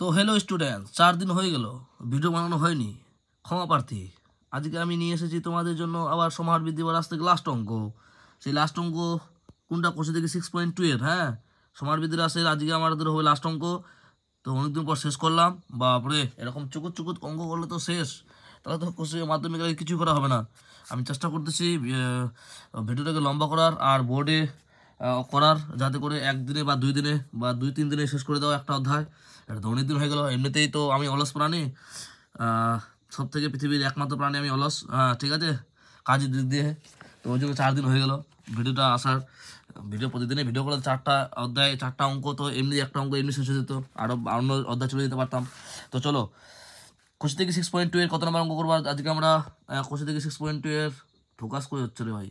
তো hello student, 4 দিন হয়ে গেল ভিডিও বানানো হয়নি, ক্ষমা প্রার্থী। আজকে আমি নিয়ে এসেছি তোমাদের জন্য আবার সমাহার বৃদ্ধি বা রাস্তায় লাস্ট অঙ্ক। সেই লাস্ট অঙ্ক কোনটা কোষে থেকে 6.12, হ্যাঁ সমাহার বৃদ্ধি রাস্তায় আজকে আমাদের হবে লাস্ট অঙ্ক। তো অনেকদিন পর শেষ করলাম। বাপরে, এরকম চুকুত চুকুত অঙ্ক করলে তো শেষ, তাহলে তো কোষে মাধ্যমিক কিছু করা হবে না। আমি চেষ্টা করতেছি ভিডিওটাকে লম্বা করার আর বোর্ডে করার, যাতে করে একদিনে বা 2 দিনে বা 2-3 দিনে শেষ করে দেওয়া একটা অধ্যায়। এটা তো অনেক দিন হয়ে গেল। এমনিতেই তো আমি অলস প্রাণী, সব থেকে পৃথিবীর একমাত্র প্রাণী আমি অলস, ঠিক আছে, কাজের দিক দিয়ে। তো ওই জন্য 4 দিন হয়ে গেল ভিডিওটা আসার। ভিডিও প্রতিদিনে ভিডিও করে 4টা অধ্যায় 4টা অঙ্ক, তো এমনি একটা অঙ্ক এমনি শেষ হয়ে যেত, আরও অন্য অধ্যায় চলে যেতে পারতাম। তো চলো, কোষে থেকে 6.2 এর কত নম্বর অঙ্ক করবো আজকে আমরা? কোষে থেকে 6.2 এর ফোকাস করে হচ্ছে রে ভাই।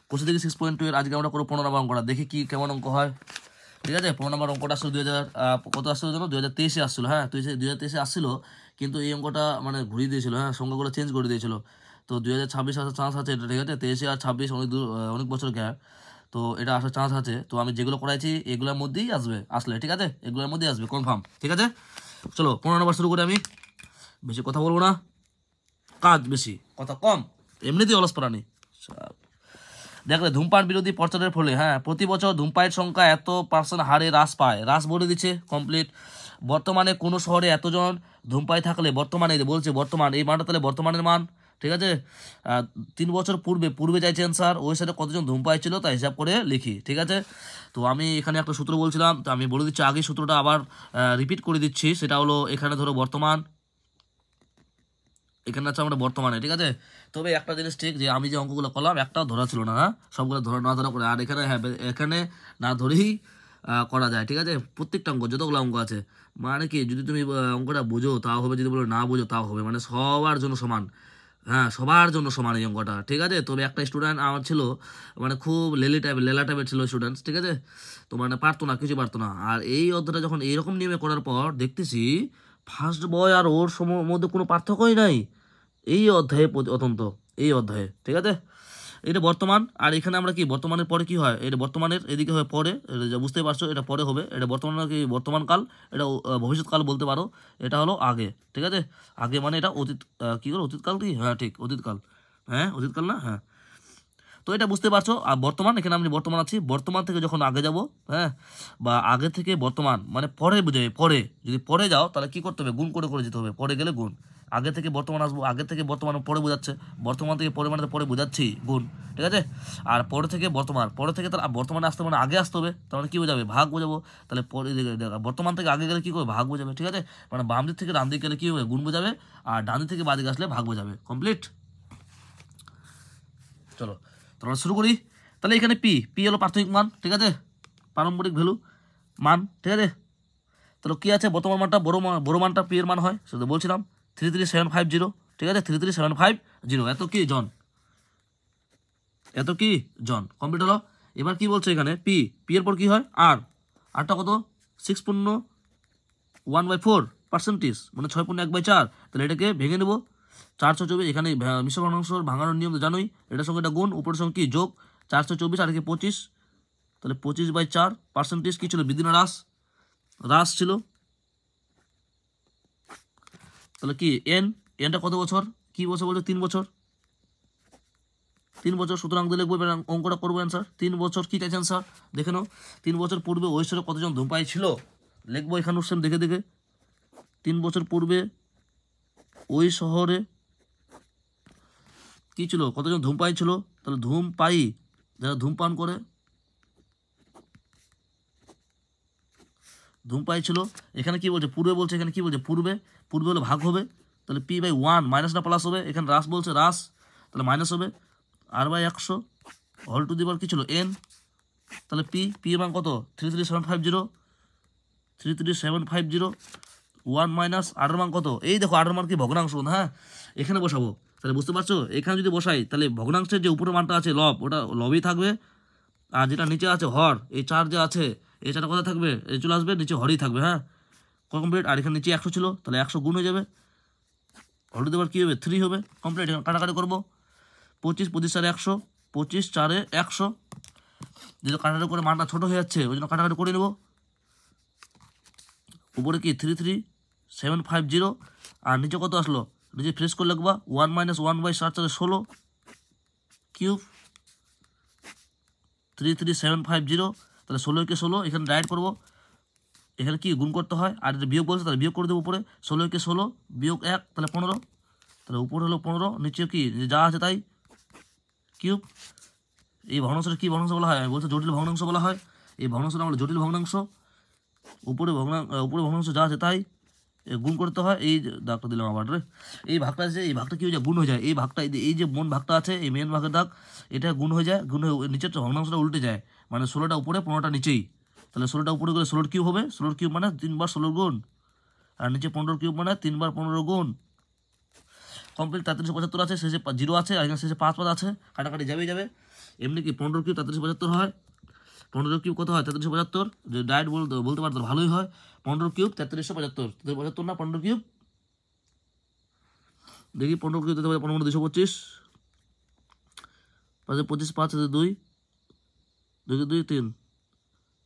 কোষে থেকে 6.2 এর আজকে আমরা করবো 15 নম্বর অঙ্কটা, দেখি কি কেমন অঙ্ক হয়। ঠিক আছে, 15 নম্বর অঙ্কটা আসলে 2000 কত আসছিল জানো, 2023-এ আসছিলো। হ্যাঁ 2023-এ আসছিলো, কিন্তু এই অঙ্কটা মানে ঘুরিয়ে দিয়েছিল, হ্যাঁ সংখ্যাগুলো চেঞ্জ করে দিয়েছিল। তো 2026 আসার চান্স আছে এটা, ঠিক আছে। 23 আর 26 অনেক দূর, অনেক বছর গ্যাপ, তো এটা আসার চান্স আছে। তো আমি যেগুলো করাইছি এগুলোর মধ্যেই আসলে, ঠিক আছে, এগুলোর মধ্যেই আসবে কনফার্ম, ঠিক আছে। চলো 15 নম্বর শুরু করে, আমি বেশি কথা বলবো না, কাজ বেশি কথা কম, এমনিতেই অলস প্রাণী। দেখলে ধূমপান বিরোধী প্রচারের ফলে, হ্যাঁ প্রতি বছর ধূমপানের সংখ্যা এত% হারে হ্রাস পায়। হ্রাস বলে দিচ্ছে কমপ্লিট। বর্তমানে কোনো শহরে এতজন ধূমপাই থাকলে, বর্তমানে বলছে বর্তমান, এই মানটা তাহলে বর্তমানের মান, ঠিক আছে। 3 বছর পূর্বে চাইছেন স্যার, ওই সাথে কতজন ধূমপাই ছিল তা হিসাব করে লিখি, ঠিক আছে। তো আমি এখানে একটা সূত্র বলছিলাম, তো আমি বলে দিচ্ছি আগে সূত্রটা আবার রিপিট করে দিচ্ছি। সেটা হলো এখানে ধরো বর্তমান, এখানে আছে আমরা বর্তমানে, ঠিক আছে। তবে একটা জিনিস ঠিক, যে আমি যে অঙ্কগুলো করলাম একটাও ধরা ছিল না, হ্যাঁ সবগুলো না ধরা করে, আর এখানে হ্যাঁ এখানে না ধরেই করা যায়, ঠিক আছে। প্রত্যেকটা অঙ্ক যতগুলো অঙ্ক আছে, মানে কি যদি তুমি অঙ্কটা বোঝো তাও হবে, যদি বলো না বোঝো তাও হবে, মানে সবার জন্য সমান, হ্যাঁ সবার জন্য সমান এই অঙ্কটা, ঠিক আছে। তবে একটা স্টুডেন্ট আমার ছিল, মানে খুব লেলা টাইপের ছিল স্টুডেন্টস, ঠিক আছে। তো মানে পারতো না, কিছু পারতো না। আর এই অধ্যায়টা যখন এইরকম নিয়মে করার পর দেখতেছি ফার্স্ট বয় আর ওর মধ্যে কোনো পার্থক্যই নাই এই অধ্যায়ে, অত্যন্ত এই অধ্যায়ে, ঠিক আছে। এটা বর্তমান, আর এখানে আমরা কি বর্তমানের পরে কি হয়, এটা বর্তমানের এদিকে হয় পরে, এটা যা বুঝতে পারছো, এটা পরে হবে। এটা বর্তমান কি বর্তমানকাল, এটা ভবিষ্যৎকাল বলতে পারো। এটা হলো আগে, ঠিক আছে। আগে মানে এটা অতীত, কী করে অতীতকাল কি, হ্যাঁ ঠিক অতীতকাল, হ্যাঁ অতীতকাল না, হ্যাঁ। তো এটা বুঝতে পারছো। আর বর্তমান, এখানে আমি বর্তমান আছি, বর্তমান থেকে যখন আগে যাব, হ্যাঁ বা আগে থেকে বর্তমান মানে পরে বুঝাবে। পরে যদি পরে যাও তাহলে কি করতে হবে, গুণ করে করে যেতে হবে, পরে গেলে গুণ। আগে থেকে বর্তমান আসবো, আগে থেকে বর্তমান পরে বোঝাচ্ছে, বর্তমান থেকে পরে মানে পরে বোঝাচ্ছি গুণ, ঠিক আছে। আর পরে থেকে বর্তমান, পরে থেকে তার বর্তমানে আসতে মানে আগে আসতে হবে, তার মানে কী বোঝাবে, ভাগ বোঝাবো। তাহলে পরে বর্তমান থেকে আগে গেলে কী করবে, ভাগ বোঝাবে, ঠিক আছে। মানে বাম দিক থেকে ডান দিকে গেলে কী হবে, গুণ বোঝাবে, আর ডান দিক থেকে বাঁ দিকে আসলে ভাগ বোঝাবে। কমপ্লিট। চলো তোমরা শুরু করি। তাহলে এখানে পি হলো প্রাথমিক মান, ঠিক আছে, পারম্পরিক ভ্যালু মান, ঠিক আছে। তাহলে কী আছে, বর্তমান মানটা বড় মানটা পি এর মান হয়, সেটা বলছিলাম 33750, ঠিক আছে, 33750। এত কি জন কমপ্লিট হলো। এবার কি বলছে এখানে, পি এর পর কি হয়, আরটা কত, 6.1/4%, মানে 6.1/4। তাহলে এটাকে ভেঙে নেবো, 424, এখানে মিশ্র ভগ্নাংশ ভাঙানোর নিয়ম তো জানোই, এটার সঙ্গে এটা গুণ, উপরের সঙ্গে কি যোগ, 424 আর কি 25, তাহলে 25/4%। কি ছিল, বৃদ্ধি না হ্রাস ছিল। তাহলে কি এনটা কত বছর, কি বছর বলছে, 3 বছর, 3 বছর। সুতরাং দিলে লিখবো, অঙ্কটা করবো অ্যান্সার 3 বছর। কি চাইছেন স্যার, দেখে নাও, 3 বছর পূর্বে ওই শহরে কতজন ধূমপায়ী ছিল, লিখবো এখানে সেম দেখে 3 বছর পূর্বে ওই শহরে কি ছিল, কতজন ধূমপায়ী ছিল। তাহলে ধূমপায়ী যারা ধূমপান করে, ধূমপায়ী ছিল। এখানে কি বলছে, পূর্বে বলছে, এখানে কি বলছে, পূর্বে হলে ভাগ হবে। তাহলে p/1 মাইনাস না প্লাস হবে, এখানে হ্রাস বলছে, হ্রাস, তাহলে মাইনাস হবে, r/100 হোল টু দি পাওয়ার কি ছিল n। তাহলে পি এর মান কত, 33750, 1 মাইনাস আর এর মান কত, এই দেখো আর এর মান কি ভগ্নাংশ, হ্যাঁ এখানে বসাবো। তাহলে বুঝতে পারছো, এখানে যদি বসাই তাহলে ভগ্নাংশের যে উপরের মানটা আছে লব, ওটা লবই থাকবে, আর যেটা নিচে আছে হর, এই 4 যে আছে, এই 4টা কোথায় থাকবে, এই চলে আসবে নিচে, হরই থাকবে, হ্যাঁ কমপ্লিট। আর এখানে নিচে 100 ছিল, তাহলে 100 গুণ হয়ে যাবে, হল দেবার কী হবে, 3 হবে, কমপ্লিট। এখানে কাটাকাটি করবো, 25 4 100, 25 4 100, যেহেতু কাটাকাটি করে মানটা ছোটো হয়ে যাচ্ছে ওই জন্য কাটাকাটি করে নেবো। উপরে কি 33750 আর নিচে কত আসলো, নিচে ফ্রেশ করে লিখবা 1 - 1/7 কিউব 33750, তাহলে 16 16 এখানে ডাইরেক্ট করবো, এখানে কি গুণ করতে হয় আর যদি বিয়োগ বলছে তাহলে বিয়োগ করে দেবো উপরে 16 বিয়োগ 1 তাহলে 15, তাহলে উপরে হলো 15, নিচে কি যা আছে তাই কিউব। এই ভগ্নাংশটা কি ভগ্নাংশ বলা হয়, বলছে জটিল ভগ্নাংশ বলা হয়। এই ভগ্নাংশটা আমরা জটিল ভগ্নাংশ, উপরে ভগ্নাংশ যা আছে তাই গুণ করতে হয়। এই দাগটা দিলাম আবার রে, এই ভাগটা আছে, এই ভাগটা কি হয়ে যায় গুণ হয়ে যায়, এই ভাগটা এই যে মন ভাগটা আছে এই মেন ভাগের দাগ এটা গুণ হয়ে যায়, গুণ হয়ে নিচের ভগ্নাংশটা উল্টে যায়, মানে 16টা উপরে 15টা নিচেই, তাহলে 16টা উপরে গেলে 16 কিউব হবে, 16 কিউব মানে 3 বার 16 গুণ, আর নিচে 15 কিউব মানে 3 বার 15 গুণ। কমপ্লিট। 3375 আছে, শেষে 0 আছে, আর এখানে শেষে 5 আছে, কাটাকাটি যাবেই যাবে। এমনি কি 15 কিউব 3375 হয়, 15 কিউব কত হয় 3375, যে ডাইরেক্ট বলতে পারতো ভালোই হয়। 15 কিউব 3375, 75 না 15 কিউব, দেখি 15 কিউব 15 225, 5 25 5 2 2 2 3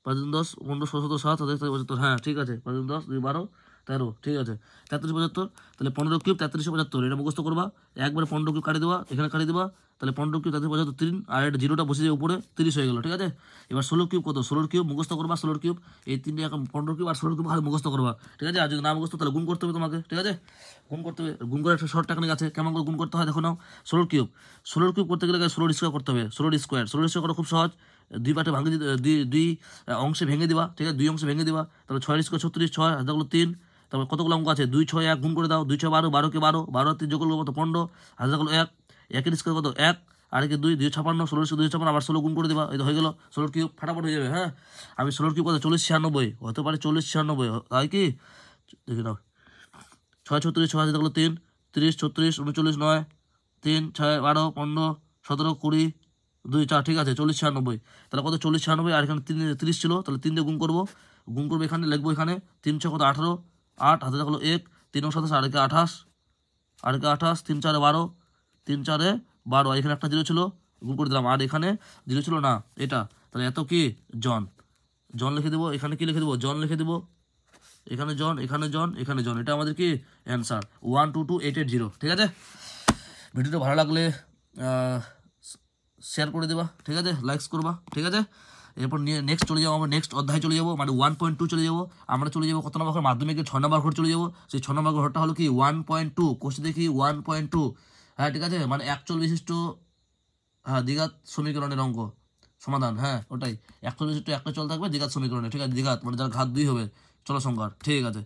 5 10 15 16 17 75, হ্যাঁ ঠিক আছে, 5 10 2 12 13, ঠিক আছে 3375, তাহলে 15 কিউব 3375 এটা মুখস্থ করবা, একবারে 15 কিউব কাটি দেবা, এখানে কাটি দেবা, তাহলে 15 কিউব 3375 3, আর এটা জিরোটা বসে যায় উপরে 30 হয়ে গেল, ঠিক আছে। এবার 16 কিউব কত, 16 কিউব মুখস্থ করবা, 16 কিউব এই তিনটে এখন 15 কিউব আর 16 কিউব খালি মুখস্থ করবা, ঠিক আছে। আর যদি না মুখস্থ তাহলে গুণ করতে হবে তোমাকে, ঠিক আছে, গুণ করতে হবে। গুণ করে একটা শর্ট টেকনিক আছে, কেমন করে গুণ করতে হয় দেখো নাও। 16 কিউব করতে গেলে 16 স্কোয়ার করতে হবে, 16 স্কোয়ার করা খুব সহজ, দুই পাটে ভাঙে দুই অংশে ভেঙে দিবা, ঠিক আছে, দুই অংশে ভেঙে দিবা, তাহলে 6 স্কোয়ার 36, 6 হাতে 3, তারপর কতগুলো অঙ্ক আছে 2 6 1 গুণ করে দাও, 2 6 12, 12 কে 12, 12 3 যোগ করলে কত 15, হাতে 1, 1 স্কোয়ার কত 1, আর একে 2 2 56, 16 2 56, আবার 16 গুণ করে দেবা, এই তো হয়ে গেল 16 কিউব, ফাটাফাট হয়ে যাবে। হ্যাঁ, আমি 16 কিউব কত 40 96 হতে পারে, 40 96 তাই কি দেখে নাও, 6 36, 6 হাতে 3, 30 36 39 9 3 6 12 15 17 20 2 4, ঠিক আছে 40 96, তাহলে কত 40 96, আর এখানে 30 ছিল, তাহলে 3 দিয়ে গুণ করবো, এখানে লিখবো, এখানে 3 6 কত 18, 8 হাতে থাকলো 1, 3 27, আর একে 28, 3 4 12, 3 4 12, এখানে একটা জিরো ছিল গুণ করে দিলাম, আর এখানে জিরো ছিল না এটা, তাহলে এত কি জন লিখে দেবো, এখানে কি লিখে দেবো জন লিখে দেবো, এখানে জন এখানে জন এখানে জন, এটা আমাদের কি অ্যান্সার 122880, ঠিক আছে। ভিডিওটা ভালো লাগলে শেয়ার করে দেবা, ঠিক আছে, লাইকস করবা, ঠিক আছে। এরপর নেক্সট চলে যাবো, আমরা নেক্সট অধ্যায় চলে যাবো, মানে 1.2 চলে যাবো, আমরা চলে যাবো কত নম্বর ঘর, মাধ্যমিকের 6 নম্বর ঘর চলে যাবো। সেই 6 নম্বর ঘরটা হলো কি 1.2, কোশ্চেন দেখি 1.2, হ্যাঁ ঠিক আছে, মানে একচল বিশিষ্ট, হ্যাঁ দ্বিঘাত সমীকরণের অঙ্ক সমাধান, হ্যাঁ ওটাই, একচল বিশিষ্ট একটা চল থাকবে দ্বিঘাত সমীকরণে, ঠিক আছে, দ্বিঘাত মানে যার ঘাত 2 হবে চল সংখ্যার, ঠিক আছে।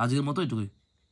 আজকের মতো এটুকুই।